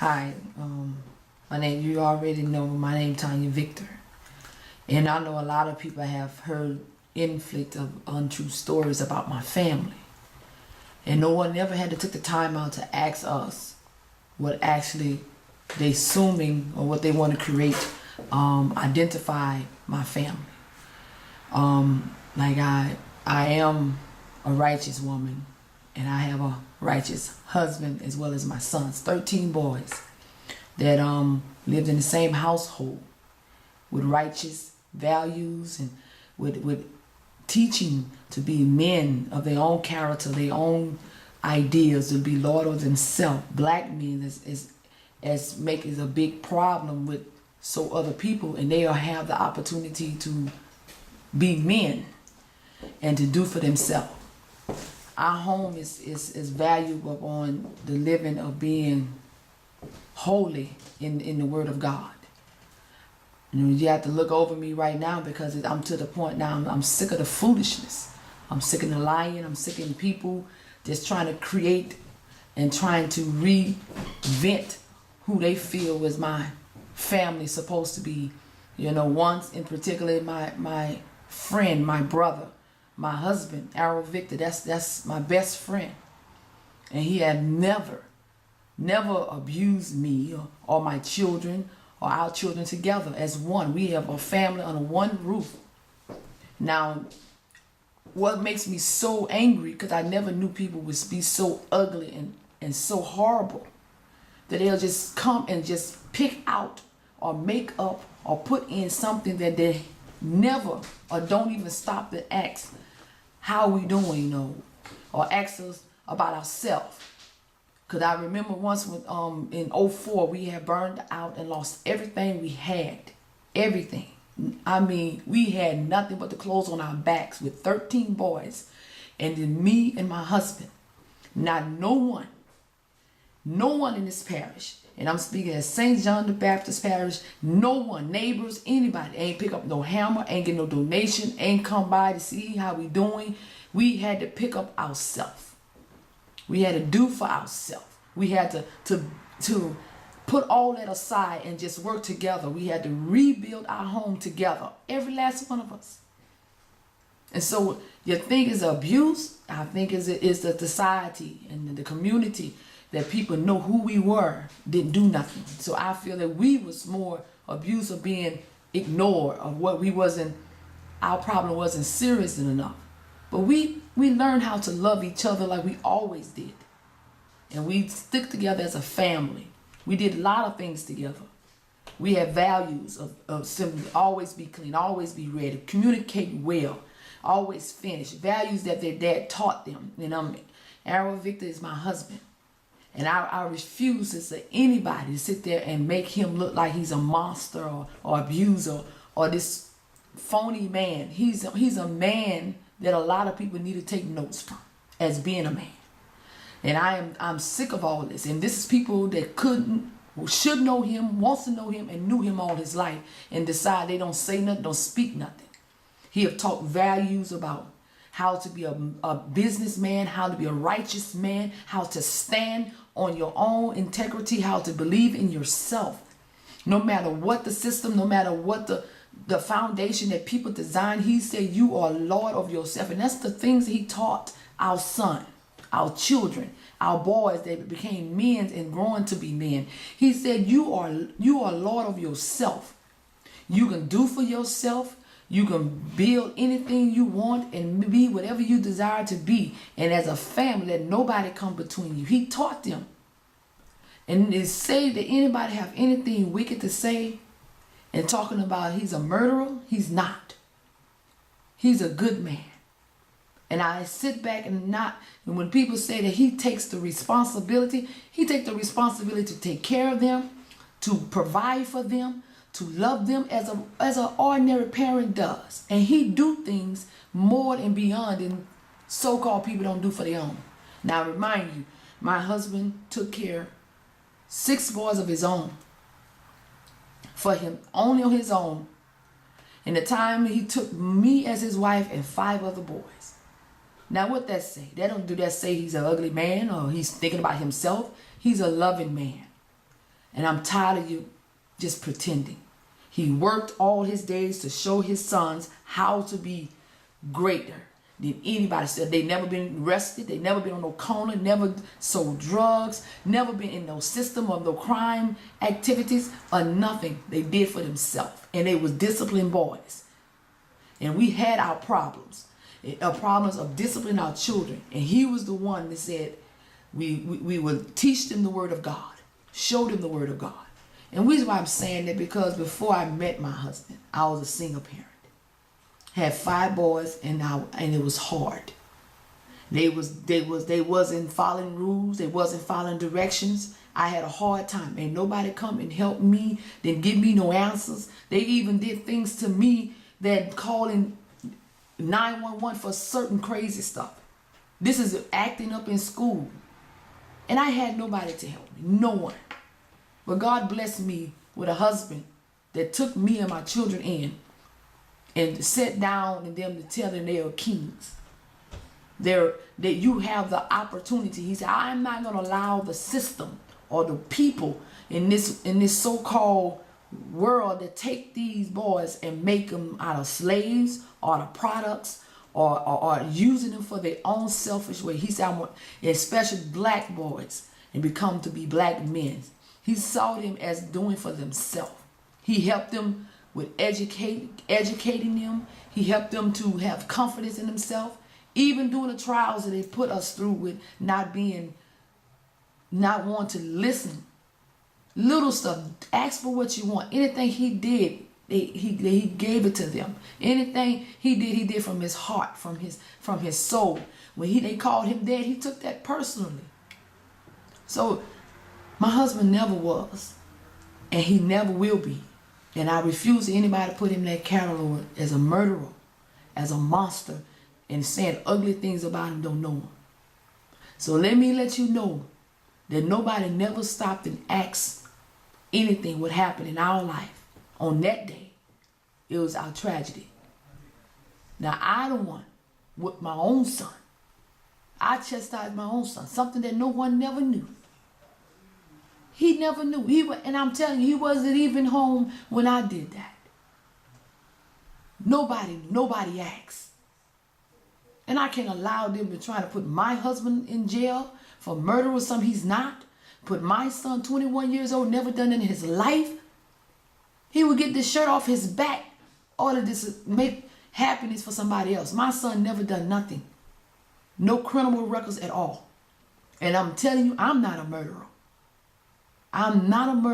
Hi, my name, you already know my name, Tonya Victor. And I know a lot of people have heard inflict of untrue stories about my family. And no one ever had to take the time out to ask us what actually they assuming or what they want to create, identify my family. Like I am a righteous woman, and I have a righteous husband as well as my sons, 13 boys that lived in the same household with righteous values and with teaching to be men of their own character, their own ideas, to be Lord of themselves. Black men is making a big problem with so other people, and they'll have the opportunity to be men and to do for themselves. Our home is valuable on the living of being holy in the Word of God. You know, you have to look over me right now because I'm to the point now, I'm sick of the foolishness. I'm sick of the lying. I'm sick of people just trying to create and trying to reinvent who they feel is my family supposed to be. You know, once in particular, my friend, my brother, my husband, Errol Victor, that's my best friend. And he had never abused me or my children or our children together as one. We have a family under one roof. Now, what makes me so angry, because I never knew people would be so ugly and so horrible, that they'll just come and just pick out or make up or put in something that they never or don't even stop to ask how we doing, you know, or ask us about ourselves. Because I remember once when, in '04, we had burned out and lost everything we had. Everything. I mean, we had nothing but the clothes on our backs with 13 boys. And then me and my husband. Not no one in this parish, and I'm speaking at St. John the Baptist Parish, no one, neighbors, anybody, ain't pick up no hammer, ain't get no donation, ain't come by to see how we doing. We had to pick up ourselves. We had to do for ourselves. We had to put all that aside and just work together. We had to rebuild our home together, every last one of us. And so you think it's abuse? I think it's the society and the community that people know who we were, didn't do nothing. So I feel that we was more abuse of being ignored, of what we wasn't, our problem wasn't serious enough. But we learned how to love each other like we always did. And we stick together as a family. We did a lot of things together. We had values of simply always be clean, always be ready, communicate well, always finish. Values that their dad taught them. And Errol Victor is my husband. And I refuse to say anybody to sit there and make him look like he's a monster or abuser or this phony man. He's a man that a lot of people need to take notes from as being a man. And I'm sick of all this. And this is people that should know him, wants to know him, and knew him all his life, and decide they don't say nothing, don't speak nothing. He have taught values about how to be a businessman, how to be a righteous man, how to stand on your own integrity, how to believe in yourself. No matter what the system, no matter what the foundation that people design, he said you are Lord of yourself. And that's the things he taught our son, our children, our boys that became men and growing to be men. He said you are Lord of yourself. You can do for yourself. You can build anything you want and be whatever you desire to be. And as a family, let nobody come between you. He taught them. And it say that anybody have anything wicked to say and talking about he's a murderer, he's not. He's a good man. And I sit back and when people say that he takes the responsibility, he takes the responsibility to take care of them, to provide for them, to love them as an ordinary parent does. And he do things more and beyond than so-called people don't do for their own. Now I remind you, my husband took care of 6 boys of his own for him, only on his own. In the time he took me as his wife and 5 other boys. Now what that say? That don't do that say he's an ugly man or he's thinking about himself. He's a loving man. And I'm tired of you just pretending. He worked all his days to show his sons how to be greater than anybody. Said they never been arrested, they never been on no corner, never sold drugs, never been in no system of no crime activities or nothing. They did for themselves, and they was disciplined boys. And we had our problems of disciplining our children, and he was the one that said we would teach them the word of God, show them the word of God. And the reason why I'm saying that, because before I met my husband, I was a single parent. Had 5 boys, and it was hard. They wasn't following rules. They wasn't following directions. I had a hard time. Ain't nobody come and help me. Didn't give me no answers. They even did things to me that calling 911 for certain crazy stuff. This is acting up in school. And I had nobody to help me. No one. But God blessed me with a husband that took me and my children in and sat down and them to tell them they are kings. That you have the opportunity. He said, I'm not going to allow the system or the people in this so-called world to take these boys and make them out of slaves or the products or using them for their own selfish way. He said, I want especially black boys and become to be black men. He saw them as doing for themselves. He helped them with educating them. He helped them to have confidence in themselves. Even during the trials that they put us through with not wanting to listen. Little stuff. Ask for what you want. Anything he did, he gave it to them. Anything he did from his heart, from his soul. When they called him dad, he took that personally. So my husband never was, and he never will be. And I refuse to anybody to put him in that category as a murderer, as a monster, and saying ugly things about him, don't know him. So let me let you know that nobody never stopped and asked anything would happen in our life on that day. It was our tragedy. Now I don't want with my own son. I chastised my own son, something that no one never knew. He never knew. And I'm telling you, he wasn't even home when I did that. Nobody asked. And I can't allow them to try to put my husband in jail for murder or something he's not. Put my son, 21 years old, never done it in his life. He would get this shirt off his back. All of this make happiness for somebody else. My son never done nothing. No criminal records at all. And I'm telling you, I'm not a murderer. I'm not a murderer.